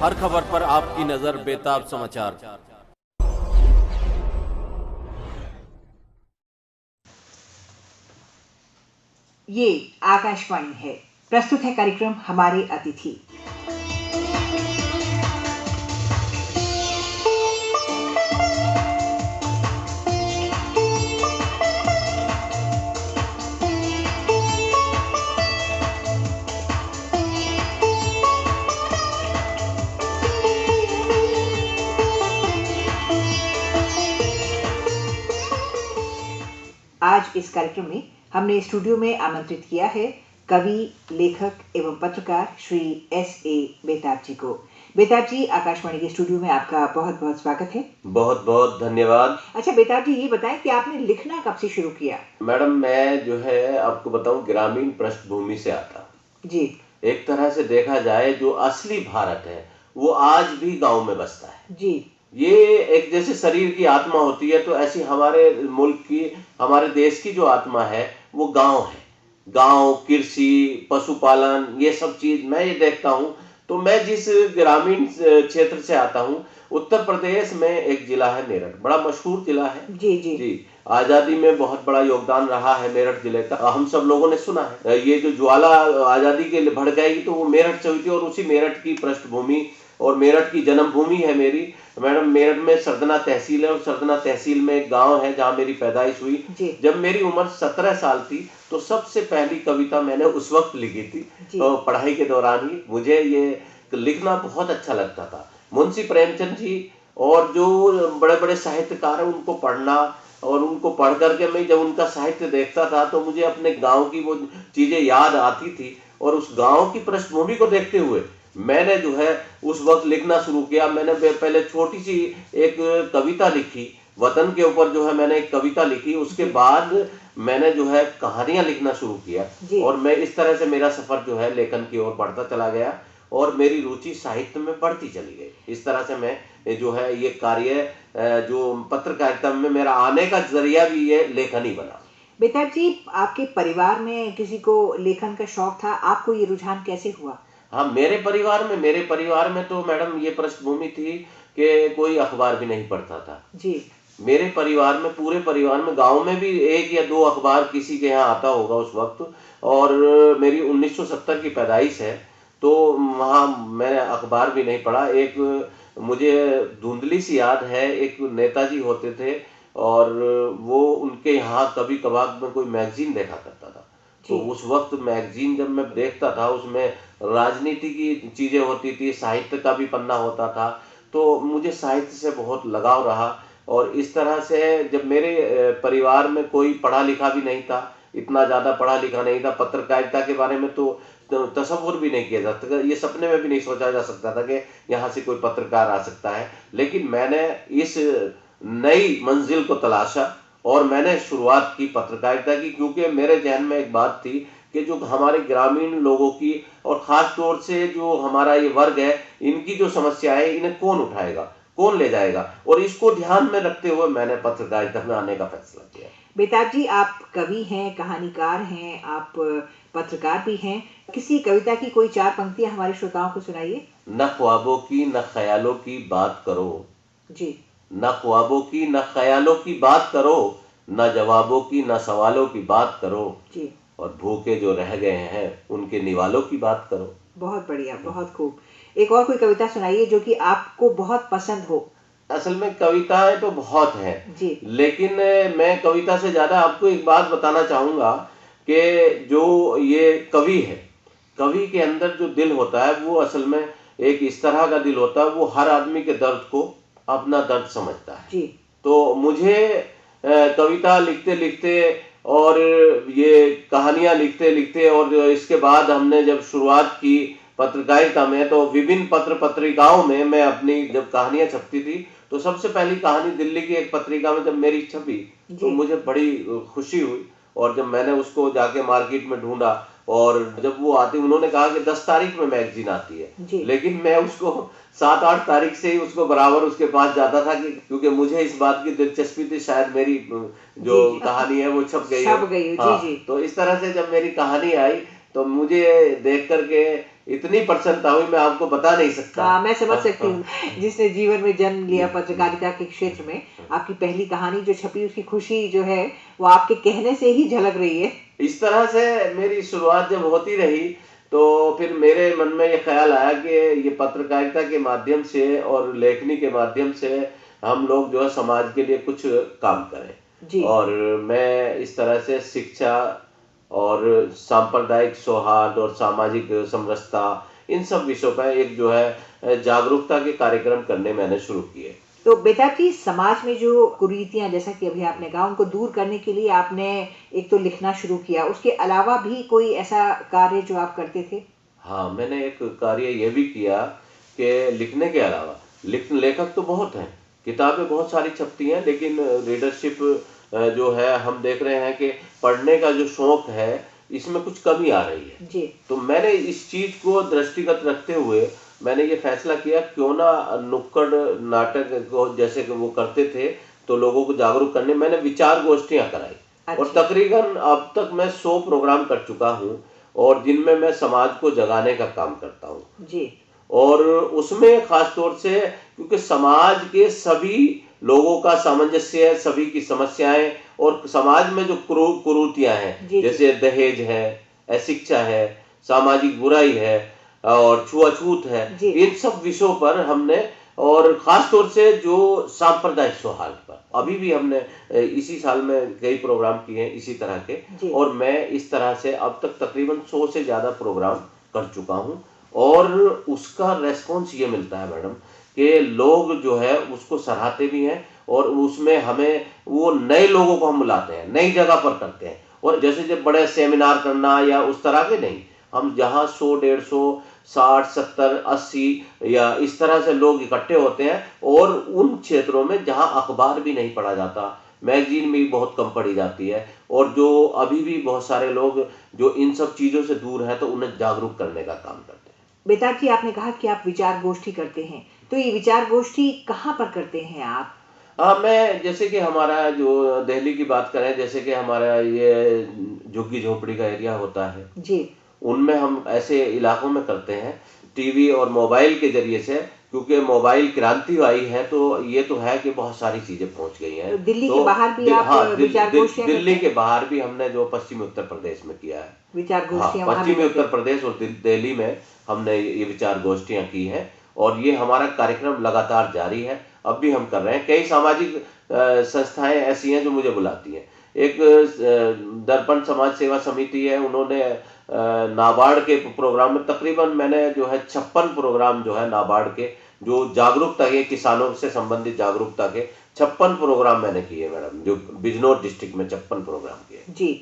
हर खबर पर आपकी नजर बेताब समाचार। ये आकाशवाणी है। प्रस्तुत है कार्यक्रम हमारे अतिथि। आज इस कार्यक्रम में हमने स्टूडियो में आमंत्रित किया है कवि, लेखक एवं पत्रकार श्री S.A. बेताब जी को। बेताब जी, आकाशवाणी के स्टूडियो में आपका बहुत बहुत स्वागत है। बहुत बहुत धन्यवाद। अच्छा बेताब जी, ये बताएं कि आपने लिखना कब से शुरू किया? मैडम, मैं जो है आपको बताऊं, ग्रामीण पृष्ठभूमि से आता जी। एक तरह से देखा जाए जो असली भारत है वो आज भी गांव में बसता है जी। ये एक जैसे शरीर की आत्मा होती है, तो ऐसी हमारे मुल्क की, हमारे देश की जो आत्मा है वो गांव है। गांव, कृषि, पशुपालन, ये सब चीज मैं ये देखता हूं। तो मैं जिस ग्रामीण क्षेत्र से आता हूं, उत्तर प्रदेश में एक जिला है मेरठ, बड़ा मशहूर जिला है। जी जी जी, आजादी में बहुत बड़ा योगदान रहा है मेरठ जिले का। हम सब लोगों ने सुना है ये जो ज्वाला आजादी के लिए भड़क गई, तो वो मेरठ से हुई थी, और उसी मेरठ की पृष्ठभूमि और मेरठ की जन्मभूमि है मेरी। मैडम, मेरठ में सरदना तहसील है, और सरदना तहसील में एक गांव है जहां मेरी पैदाइश हुई। जब मेरी उम्र 17 साल थी तो सबसे पहली कविता मैंने उस वक्त लिखी थी, तो पढ़ाई के दौरान ही। मुझे ये लिखना बहुत अच्छा लगता था। मुंशी प्रेमचंद जी और जो बड़े बड़े साहित्यकार हैं उनको पढ़ना, और उनको पढ़ करके मैं जब उनका साहित्य देखता था तो मुझे अपने गांव की वो चीजें याद आती थी, और उस गांव की पृष्ठभूमि को देखते हुए मैंने जो है उस वक्त लिखना शुरू किया। मैंने पहले छोटी सी एक कविता लिखी, वतन के ऊपर जो है मैंने एक कविता लिखी। उसके बाद मैंने जो है कहानियां लिखना शुरू किया, और मैं इस तरह से मेरा सफर जो है लेखन की ओर बढ़ता चला गया, और मेरी रुचि साहित्य में बढ़ती चली गई। इस तरह से मैं जो है ये कार्य जो पत्रकारिता में मेरा आने का जरिया भी ये लेखन ही बना। बेताब जी, आपके परिवार में किसी को लेखन का शौक था? आपको ये रुझान कैसे हुआ? हाँ, मेरे परिवार में तो मैडम ये पृष्ठभूमि थी कि कोई अखबार भी नहीं पढ़ता था जी। मेरे परिवार में, पूरे परिवार में, गांव में भी 1 या 2 अखबार किसी के यहाँ आता होगा उस वक्त। और मेरी 1970 की पैदाइश है, तो वहाँ मैंने अखबार भी नहीं पढ़ा। एक मुझे धुंधली सी याद है, एक नेताजी होते थे, और वो उनके यहाँ कभी कभार में कोई मैगजीन देखा करता था। तो उस वक्त मैगजीन जब मैं देखता था, उसमें राजनीति की चीजें होती थी, साहित्य का भी पन्ना होता था, तो मुझे साहित्य से बहुत लगाव रहा। और इस तरह से जब मेरे परिवार में कोई पढ़ा लिखा भी नहीं था, इतना ज्यादा पढ़ा लिखा नहीं था, पत्रकारिता के बारे में तो तसव्वुर भी नहीं किया जा सकता, ये सपने में भी नहीं सोचा जा सकता था कि यहाँ से कोई पत्रकार आ सकता है। लेकिन मैंने इस नई मंजिल को तलाशा, और मैंने शुरुआत की पत्रकारिता की, क्योंकि मेरे जहन में एक बात थी कि जो हमारे ग्रामीण लोगों की, और खास तौर से जो हमारा ये वर्ग है, इनकी जो समस्या है, इन्हें कौन उठाएगा, कौन ले जाएगा, और इसको ध्यान में रखते हुए मैंने पत्रकारिता में आने का फैसला किया। बेताब जी, आप कवि हैं, कहानीकार हैं, आप पत्रकार भी हैं। किसी कविता की कोई 4 पंक्तियां हमारे श्रोताओं को सुनाइए। न ख्वाबों की न ख्यालों की बात करो जी। न ख्वाबों की न ख्यालों की बात करो, न जवाबों की न सवालों की बात करो जी। और भूखे जो रह गए हैं उनके निवालों की बात करो। बहुत बढ़िया, बहुत खूब। एक और कोई कविता सुनाइए जो कि आपको बहुत पसंद हो। असल में कविताएं तो बहुत हैं जी। लेकिन मैं कविता से ज्यादा आपको एक बात बताना चाहूंगा कि जो ये कवि है, कवि के अंदर जो दिल होता है वो असल में एक इस तरह का दिल होता है, वो हर आदमी के दर्द को अपना दर्द समझता है। जी। तो मुझे कविता लिखते लिखते और ये कहानियां लिखते लिखते, और इसके बाद हमने जब शुरुआत की पत्रकारिता में, तो विभिन्न पत्र पत्रिकाओं में मैं अपनी जब कहानियां छपती थी, तो सबसे पहली कहानी दिल्ली की एक पत्रिका में जब मेरी छपी तो मुझे बड़ी खुशी हुई। और जब मैंने उसको जाके मार्केट में ढूंढा, और जब वो आती, उन्होंने कहा कि 10 तारीख में मैगजीन आती है, लेकिन मैं उसको 7-8 तारीख से ही उसको बराबर उसके पास जाता था, कि क्योंकि मुझे इस बात की दिलचस्पी थी, शायद मेरी जो कहानी है वो छप गई है। हाँ, तो इस तरह से जब मेरी कहानी आई तो मुझे देख करके इतनी प्रसन्नता हुई, मैं आपको बता नहीं सकता। हाँ, मैं समझ सकती हूँ। जिसने जीवन में जन्म लिया पत्रकारिता के क्षेत्र में, आपकी पहली कहानी जो छपी उसकी खुशी जो है वो आपके कहने से ही झलक रही है। इस तरह से मेरी शुरुआत जब होती रही, तो फिर मेरे मन में ये ख्याल आया कि ये पत्रकारिता के माध्यम से और लेखनी के माध्यम से हम लोग जो है समाज के लिए कुछ काम करें। जी। और मैं इस तरह से शिक्षा और सांप्रदायिक सौहार्द और सामाजिक समरसता, इन सब विषयों पर एक जो है जागरूकता के कार्यक्रम करने मैंने शुरू किए। तो बेताब जी, समाज में जो कुरीतियां जैसा कि अभी आपने कहा उनको दूर करने के लिए आपने एक तो लिखना शुरू किया, उसके अलावा भी कोई ऐसा कार्य जो आप करते थे? हाँ, मैंने एक कार्य ये भी किया कि लिखने के अलावा, लेखक तो बहुत हैं, किताबें बहुत सारी छपती हैं, लेकिन रीडरशिप जो है हम देख रहे हैं कि पढ़ने का जो शौक है इसमें कुछ कमी आ रही है। जी। तो मैंने इस चीज को दृष्टिगत रखते हुए मैंने ये फैसला किया, क्यों ना नुक्कड़ नाटक को जैसे कि वो करते थे तो लोगों को जागरूक करने, मैंने विचार गोष्ठियां कराई। और अच्छा। तकरीबन अब तक मैं 100 प्रोग्राम कर चुका हूँ, और जिनमें मैं समाज को जगाने का काम करता हूँ। जी। और उसमें खास तौर से, क्योंकि समाज के सभी लोगों का सामंजस्य, सभी की समस्याएं, और समाज में जो कुरीतियां हैं, जी। जैसे दहेज है, अशिक्षा है, सामाजिक बुराई है और छुआछूत है, जी। इन सब विषयों पर हमने, और खास तौर से जो सांप्रदायिक सौहार्द पर, अभी भी हमने इसी साल में कई प्रोग्राम किए हैं इसी तरह के। जी। और मैं इस तरह से अब तक तकरीबन 100 से ज्यादा प्रोग्राम कर चुका हूँ, और उसका रेस्पॉन्स ये मिलता है मैडम कि लोग जो है उसको सराहते भी हैं, और उसमें हमें वो नए लोगों को हम बुलाते हैं, नई जगह पर करते हैं। और जैसे जब बड़े सेमिनार करना या उस तरह के नहीं, हम जहाँ 100, 150, 60, 70, 80 या इस तरह से लोग इकट्ठे होते हैं, और उन क्षेत्रों में जहाँ अखबार भी नहीं पढ़ा जाता, मैगजीन भी बहुत कम पढ़ी जाती है, और जो अभी भी बहुत सारे लोग जो इन सब चीज़ों से दूर है, तो उन्हें जागरूक करने का काम करते हैं। बेताब जी, आपने कहा कि आप विचार गोष्ठी करते हैं, तो ये विचार गोष्ठी कहाँ पर करते हैं आप? हाँ, मैं जैसे कि हमारा जो दिल्ली की बात करें, जैसे कि हमारा ये झुग्गी झोपड़ी का एरिया होता है, जी। उनमें हम ऐसे इलाकों में करते हैं टीवी और मोबाइल के जरिए से, क्योंकि मोबाइल क्रांति आई है, तो ये तो है कि बहुत सारी चीजें पहुंच गई हैं। तो दिल्ली के तो बाहर भी आप हाँ, विचार गोष्ठियां करते दिल्ली हैं? के बाहर भी हमने जो पश्चिमी उत्तर प्रदेश में किया है। विचार हाँ, गोष्ठियां वहां भी पश्चिमी करते उत्तर हैं? प्रदेश और दिल्ली में हमने ये विचार गोष्ठियां की हैं, और ये हमारा कार्यक्रम लगातार जारी है, अब भी हम कर रहे हैं। कई सामाजिक संस्थाएं ऐसी हैं जो मुझे बुलाती हैं। एक दर्पण समाज सेवा समिति है, उन्होंने नाबार्ड के प्रोग्राम में तकरीबन मैंने जो है 56 प्रोग्राम जो है नाबार्ड के, जो जागरूकता के, किसानों से संबंधित जागरूकता के 56 प्रोग्राम मैंने किए मैडम, जो बिजनौर डिस्ट्रिक्ट में 56 प्रोग्राम किए। जी।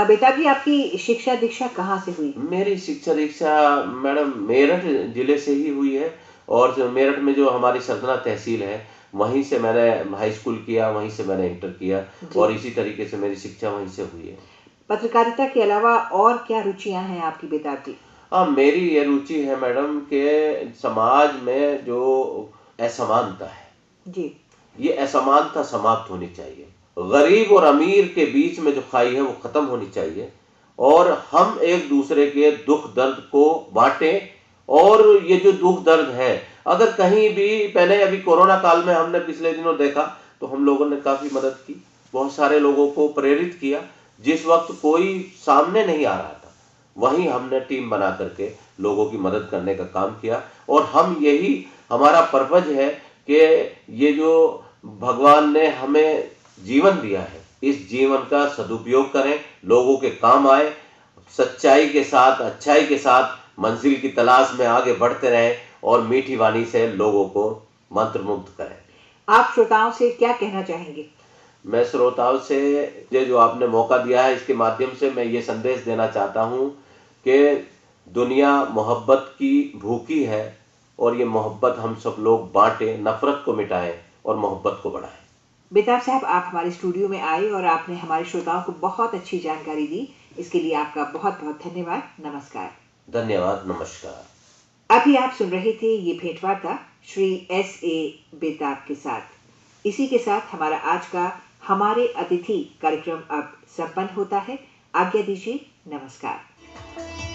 बेताब जी, आपकी शिक्षा दीक्षा कहाँ से हुई? मेरी शिक्षा दीक्षा मैडम मेरठ जिले से ही हुई है, और जो मेरठ में जो हमारी सतना तहसील है, वहीं से मैंने हाई स्कूल किया, वहीं से मैंने इंटर किया, जी। और इसी तरीके से मेरी शिक्षा वहीं से हुई है। पत्रकारिता के अलावा और क्या रुचियां हैं आपकी बेताब जी? हाँ, मेरी ये रुचि है मैडम कि समाज में जो असमानता है, जी। ये असमानता समाप्त होनी चाहिए। गरीब और अमीर के बीच में जो खाई है वो खत्म होनी चाहिए, और हम एक दूसरे के दुख दर्द को बांटें। और ये जो दुख दर्द है, अगर कहीं भी पहले, अभी कोरोना काल में हमने पिछले दिनों देखा, तो हम लोगों ने काफी मदद की, बहुत सारे लोगों को प्रेरित किया। जिस वक्त कोई सामने नहीं आ रहा था, वहीं हमने टीम बना करके लोगों की मदद करने का काम किया। और हम यही हमारा पर्पज है कि ये जो भगवान ने हमें जीवन दिया है, इस जीवन का सदुपयोग करें, लोगों के काम आए, सच्चाई के साथ, अच्छाई के साथ मंजिल की तलाश में आगे बढ़ते रहें, और मीठी वाणी से लोगों को मंत्रमुग्ध करें। आप श्रोताओं से क्या कहना चाहेंगे? मैं श्रोताओं से, ये जो आपने मौका दिया है, इसके माध्यम से मैं ये संदेश देना चाहता हूँ कि दुनिया मोहब्बत की भूखी है, और ये मोहब्बत हम सब लोग बांटें, नफरत को मिटाएं और मोहब्बत को बढ़ाएं। बेताब साहब, आप हमारे स्टूडियो में आए और आपने हमारे श्रोताओं को बहुत अच्छी जानकारी दी, इसके लिए आपका बहुत बहुत धन्यवाद। नमस्कार। धन्यवाद, नमस्कार। अभी आप सुन रहे थे ये भेंटवार्ता श्री S.A. बेताब के साथ। इसी के साथ हमारा आज का हमारे अतिथि कार्यक्रम अब संपन्न होता है। आज्ञा दीजिए, नमस्कार।